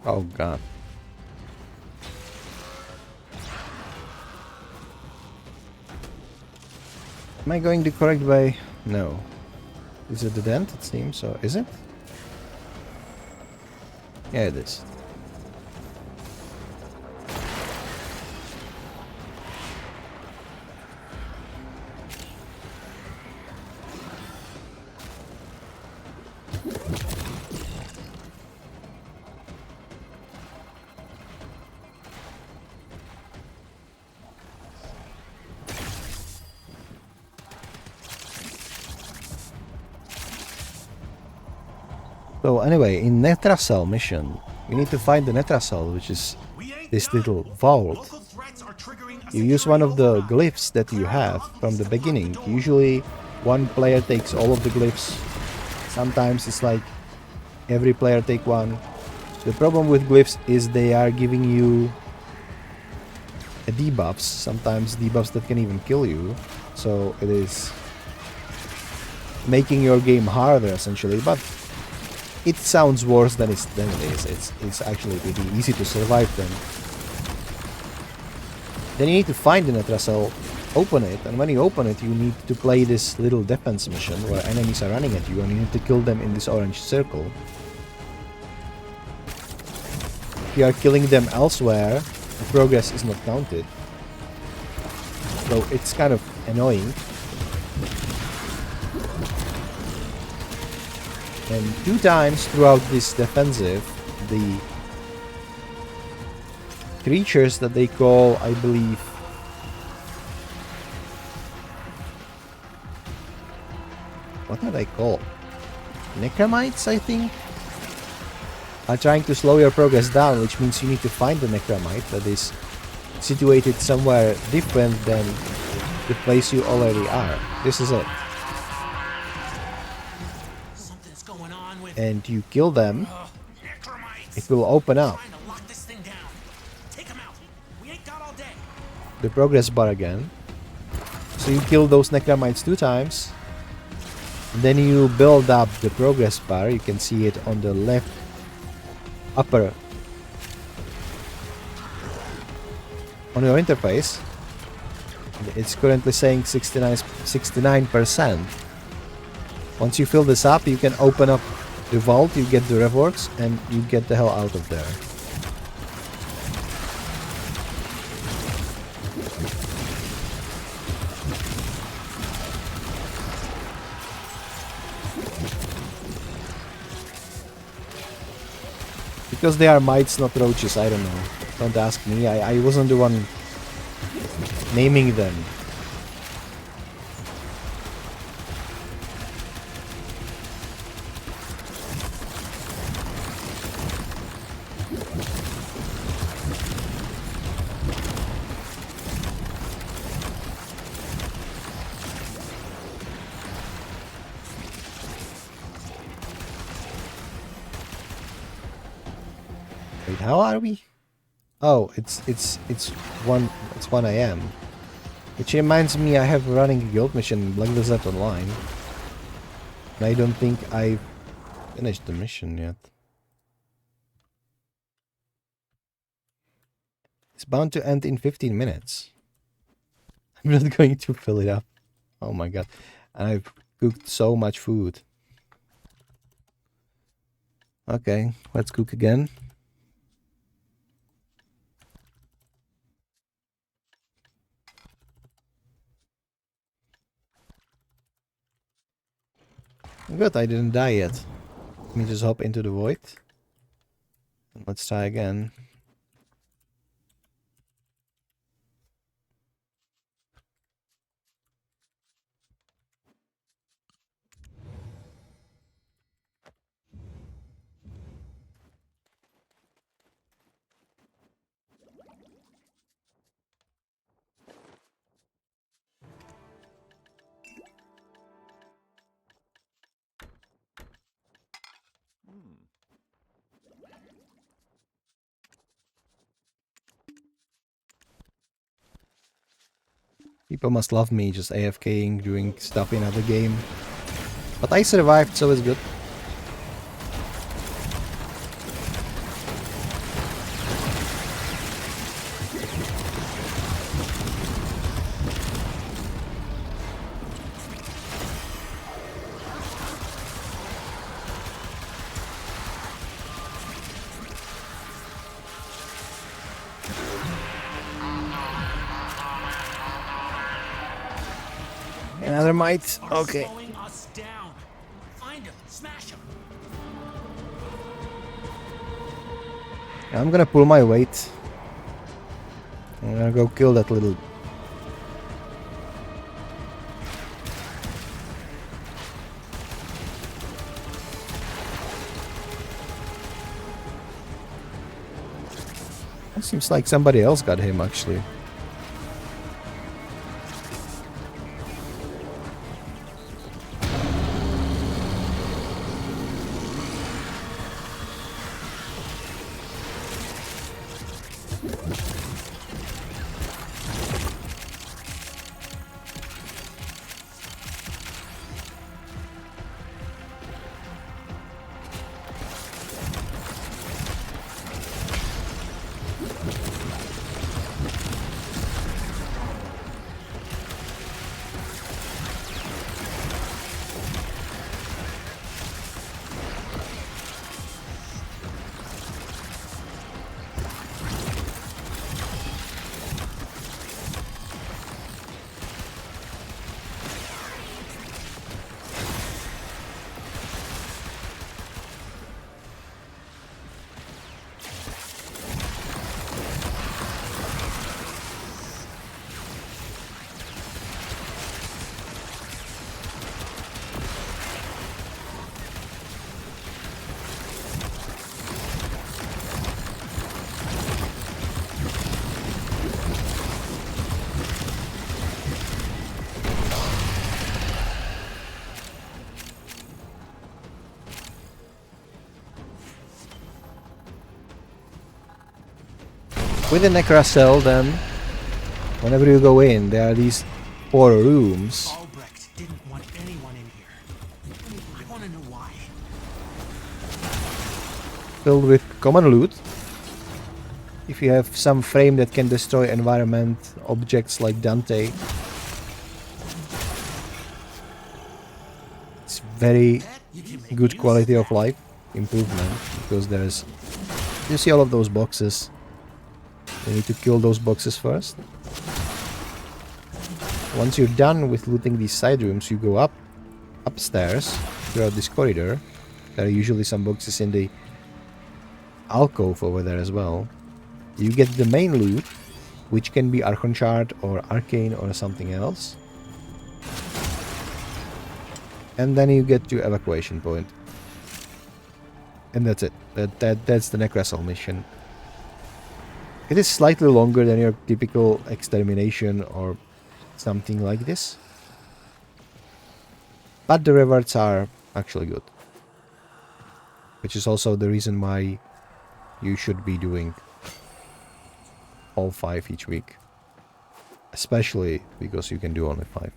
Oh god. Am I going the correct way? No. Is it the dent? It seems so. Is it? Yeah, it is. So anyway, in Netracell mission, you need to find the Netracell, which is this little vault. You use one of the glyphs that you have from the beginning. Usually one player takes all of the glyphs. Sometimes it's like every player take one. The problem with glyphs is they are giving you debuffs, sometimes debuffs that can even kill you. So it is making your game harder essentially, but it sounds worse than it is. It's actually pretty easy to survive them. Then you need to find the Netracell, open it, and when you open it you need to play this little defense mission where enemies are running at you and you need to kill them in this orange circle. If you are killing them elsewhere, the progress is not counted. So it's kind of annoying. And 2 times throughout this defensive, the creatures that they call, I believe, what are they called? Necromites, I think, are trying to slow your progress down, which means you need to find the Necromite that is situated somewhere different than the place you already are. This is it. And you kill them, it will open up the progress bar again. So you kill those Necromites 2 times, and then you build up the progress bar. You can see it on the left upper on your interface. It's currently saying 69%. Once you fill this up, you can open up the vault, you get the rewards, and you get the hell out of there. Because they are mites, not roaches, I don't know. Don't ask me, I wasn't the one naming them. Wait, how are we? Oh, it's 1 AM. Which reminds me, I have running a guild mission Black Desert Online. And I don't think I've finished the mission yet. It's bound to end in 15 minutes. I'm not going to fill it up. Oh my god. And I've cooked so much food. Okay, let's cook again. Good, I didn't die yet. Let me just hop into the void. And let's try again. People must love me just AFKing, doing stuff in other game. But I survived, so it's good. Another mite. Okay. I'm gonna pull my weight. I'm gonna go kill that little... It seems like somebody else got him actually. With the Necra cell, then, whenever you go in, there are these 4 rooms. Albrecht didn't want anyone in here. I want to know why. Filled with common loot. if you have some frame that can destroy environment objects like Dante, it's very good quality of life improvement, because there's, you see all of those boxes, you need to kill those boxes first. Once you're done with looting these side rooms, you go upstairs throughout this corridor. There are usually some boxes in the alcove over there as well. You get the main loot, which can be Archon Shard or Arcane or something else. And then you get to evacuation point. And that's it. That's the Necrasol mission. It is slightly longer than your typical extermination or something like this. But the rewards are actually good. Which is also the reason why you should be doing all 5 each week. Especially because you can do only 5.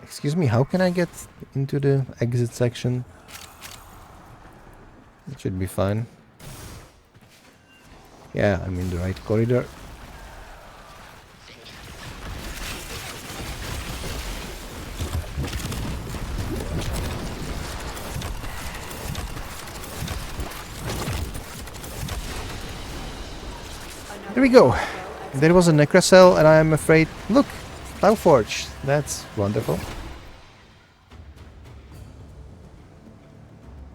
Excuse me, how can I get into the exit section? It should be fine. Yeah, I'm in the right corridor. There we go. There was a Necrocell, and I'm afraid... Look! Tauforge. That's wonderful.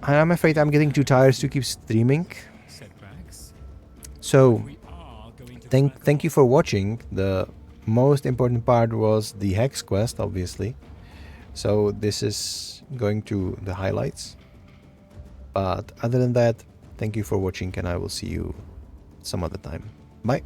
And I'm afraid I'm getting too tired to keep streaming. So, thank you for watching. The most important part was the Hex quest, obviously. So this is going to the highlights. But other than that, thank you for watching, and I will see you some other time. Bye.